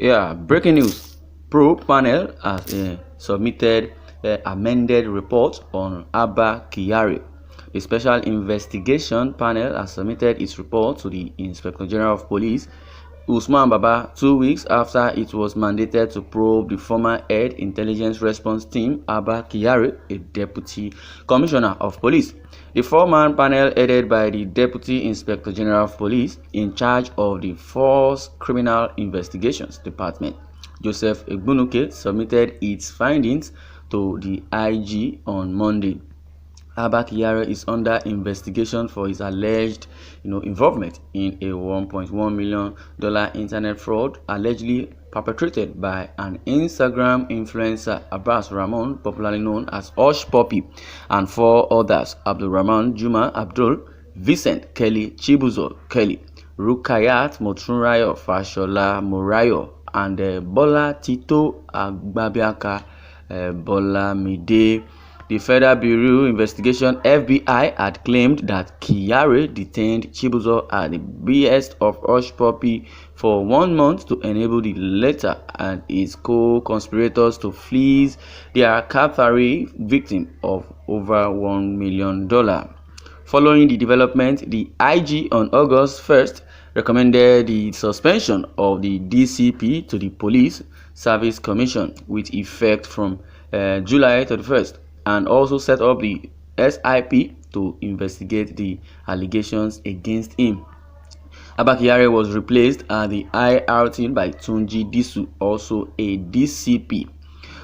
Yeah, breaking news. Probe panel has submitted amended report on Abba Kyari. The Special Investigation Panel has submitted its report to the Inspector General of Police, Usman Baba, 2 weeks after it was mandated to probe the former head intelligence response team, Abba Kyari, a deputy commissioner of police. The four-man panel, headed by the Deputy Inspector General of Police in charge of the Force Criminal Investigations Department, Joseph Egbunuke, submitted its findings to the IG on Monday. Abba Kyari is under investigation for his alleged involvement in a $1.1 million internet fraud allegedly perpetrated by an Instagram influencer, Abbas Rahman, popularly known as Hush Puppy, and four others: Abdul Rahman Juma Abdul, Vincent Kelly Chibuzo Kelly, Rukayat Motunrayo Fashola Morayo, and Bola Tito Agbabiaka Bolamide. The Federal Bureau Investigation (FBI) had claimed that Kyari detained Chibuzo at the behest of Hush Puppy for 1 month to enable the latter and his co-conspirators to fleece their captare victim of over $1 million. Following the development, the IG on August 1st recommended the suspension of the DCP to the Police Service Commission with effect from July 31st. And also set up the SIP to investigate the allegations against him. Abba Kyari was replaced at the IRT by Tunji Disu, also a DCP.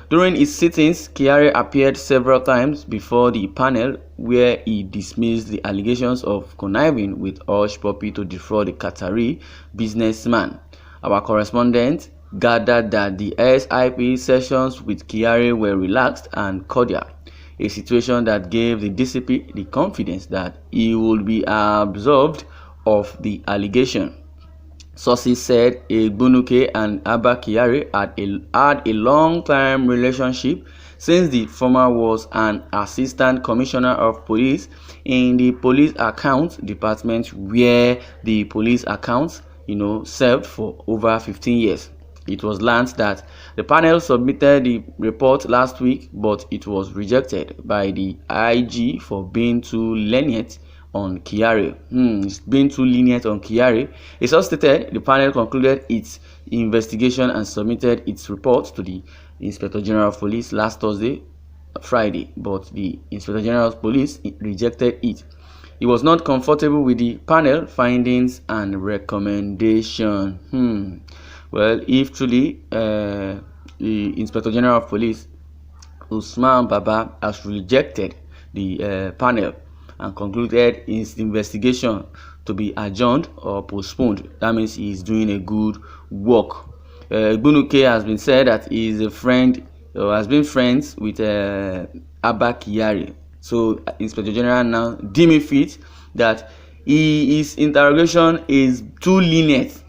During his sittings, Kyari appeared several times before the panel, where he dismissed the allegations of conniving with Hush Puppy to defraud the Qatari businessman. Our correspondent gathered that the SIP sessions with Kyari were relaxed and cordial, a situation that gave the DCP the confidence that he would be absolved of the allegation. Sources said Egbunuke and Abba Kyari had a long-time relationship, since the former was an assistant commissioner of police in the police accounts department, where the police accounts served for over 15 years. It was learned that the panel submitted the report last week, but it was rejected by the IG for being too lenient on Kyari. It's being too lenient on Kyari. It also stated the panel concluded its investigation and submitted its report to the Inspector General of Police last Friday, but the Inspector General of Police rejected it. He was not comfortable with the panel findings and recommendation. Well, if truly the Inspector General of Police, Usman Baba, has rejected the panel and concluded his investigation to be adjourned or postponed, that means he is doing a good work. Egbunuke has been said that he is a friend, or has been friends with Abba Kyari. So Inspector General now deem it fit that his interrogation is too lenient,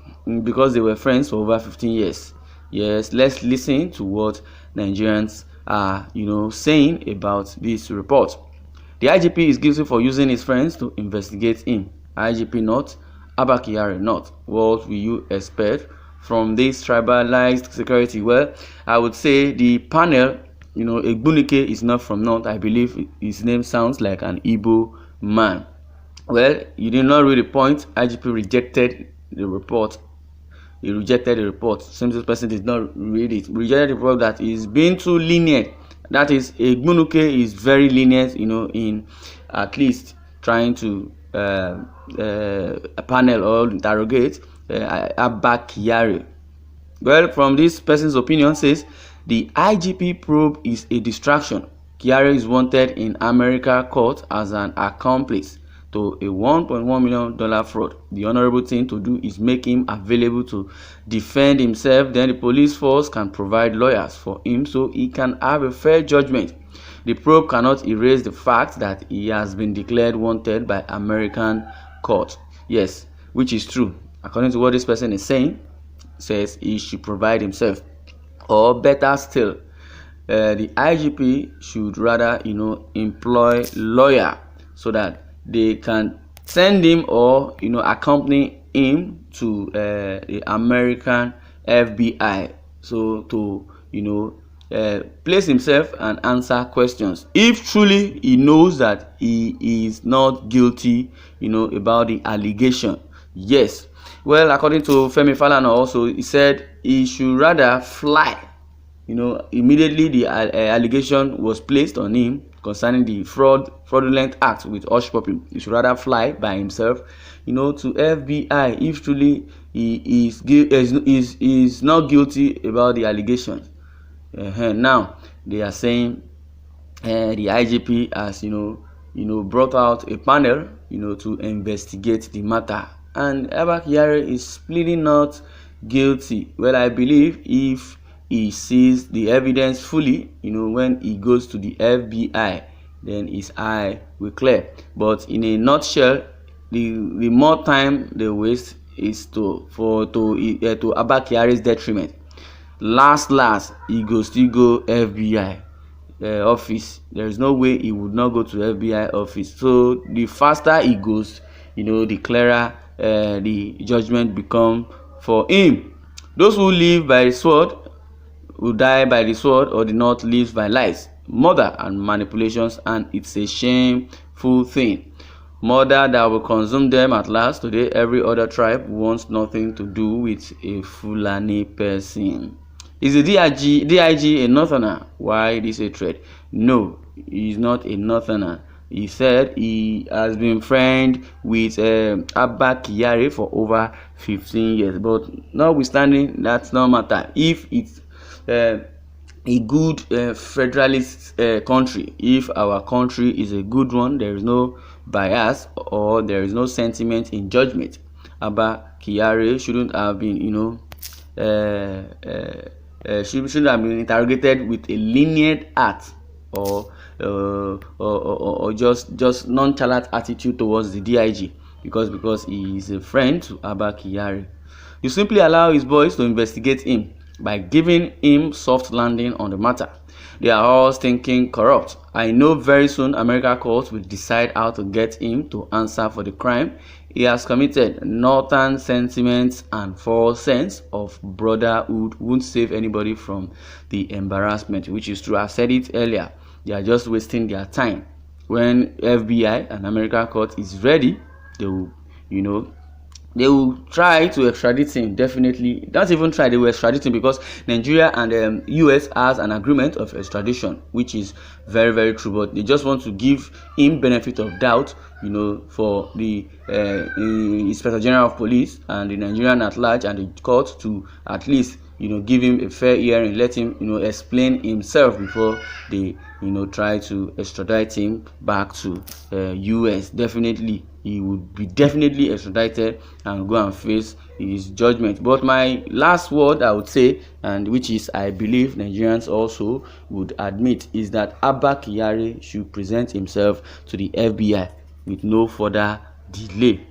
because they were friends for over 15 years. Yes, let's listen to what Nigerians are, saying about this report. The IGP is guilty for using his friends to investigate him. IGP not, Abba Kyari not. What will you expect from this tribalized security? Well, I would say the panel, Egbunuke is not from North. I believe his name sounds like an Igbo man. Well, you did not read the point. IGP rejected the report. He rejected the report. Since this person did not read it, rejected the report that is being too lenient. That is, Egbunuke is very lenient, in at least trying to panel or interrogate Abba Kyari. Well, from this person's opinion, says the IGP probe is a distraction. Kyari is wanted in America court as an accomplice to a $1.1 million fraud. The honorable thing to do is make him available to defend himself. Then the police force can provide lawyers for him so he can have a fair judgment. The probe cannot erase the fact that he has been declared wanted by American court. Yes, which is true. According to what this person is saying, says he should provide himself. Or better still, the IGP should rather, employ lawyer so that they can send him or accompany him to the American FBI, so to place himself and answer questions if truly he knows that he is not guilty about the allegation. Yes, well, according to Femi Falana also, he said he should rather fly. Immediately the allegation was placed on him concerning the fraudulent act with Hush Puppy, he should rather fly by himself to FBI if truly he is not guilty about the allegations. Now they are saying the IGP has brought out a panel to investigate the matter, and Abba Kyari is pleading not guilty. Well, I believe if he sees the evidence fully, when he goes to the FBI, then his eye will clear. But in a nutshell, the more time they waste is to Abba Kyari's detriment. Last he go still go FBI office. There is no way he would not go to FBI office. So the faster he goes, the clearer the judgment become for him. Those who live by the sword will die by the sword, or the not lives by lies, murder and manipulations, and it's a shameful thing. Murder that will consume them at last. Today every other tribe wants nothing to do with a Fulani person. Is the DIG a northerner? Why this hatred? No, he is not a northerner. He said he has been friend with Abba Kyari for over 15 years. But notwithstanding, that's no matter. If it's a good federalist country, if our country is a good one, there is no bias or there is no sentiment in judgment, Abba Kyari shouldn't have been, she shouldn't have been interrogated with a lenient act or just nonchalant attitude towards the DIG because he is a friend to Abba Kyari. You simply allow his boys to investigate him by giving him soft landing on the matter. They are all thinking corrupt. I know very soon American courts will decide how to get him to answer for the crime he has committed. Northern sentiments and false sense of brotherhood won't save anybody from the embarrassment, which is true. I've said it earlier. They are just wasting their time. When FBI and American court is ready, they will, they will try to extradite him. Definitely, don't even try. They will extradite him because Nigeria and US has an agreement of extradition, which is very, very true. But they just want to give him benefit of doubt, for the Inspector General of Police and the Nigerian at large and the court to at least give him a fair hearing, let him explain himself before they try to extradite him back to US. Definitely he would be definitely extradited and go and face his judgment. But my last word I would say, and which is I believe Nigerians also would admit, is that Abba Kyari should present himself to the FBI with no further delay.